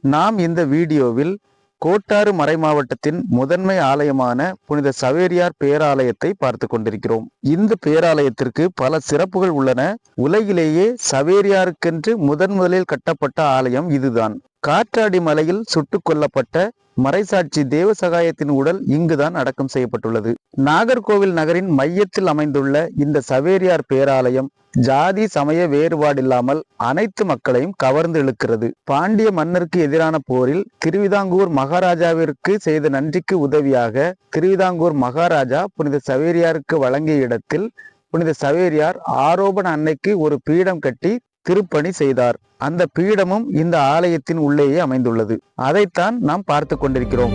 நாம் இந்த வீடியோவில் கோட்டாறு மறைமாவட்டத்தின் முதன்மை ஆலயமான புனித சவேரியார் பேராலயத்தை பார்த்து கொண்டிருக்கிறோம். இந்த பேராலயத்திற்கு பல சிறப்புகள் உள்ளன. உலகிலேயே சவேரியாருக்கென்று முதலில் கட்டப்பட்ட ஆலயம் இதுதான். காற்றாடி மலையில் சுட்டுக் கொல்லப்பட்ட மறைசாட்சி தேவசகாயத்தின் உடல் இங்குதான் அடக்கம் செய்யப்பட்டுள்ளது. நாகர்கோவில் நகரின் மையத்தில் அமைந்துள்ள இந்த சவேரியார் பேராலயம் ஜாதி சமய வேறுபாடில்லாமல் அனைத்து மக்களையும் கவர்ந்து இழுக்கிறது. பாண்டிய மன்னருக்கு எதிரான போரில் திருவிதாங்கூர் மகாராஜாவிற்கு செய்த நன்றிக்கு உதவியாக திருவிதாங்கூர் மகாராஜா புனித சவேரியாருக்கு வழங்கிய இடத்தில் புனித சவேரியார் ஆரோபண அன்னைக்கு ஒரு பீடம் கட்டி திருப்பணி செய்தார். அந்த பீடமும் இந்த ஆலயத்தின் உள்ளேயே அமைந்துள்ளது. அதைத்தான் நாம் பார்த்து கொண்டிருக்கிறோம்.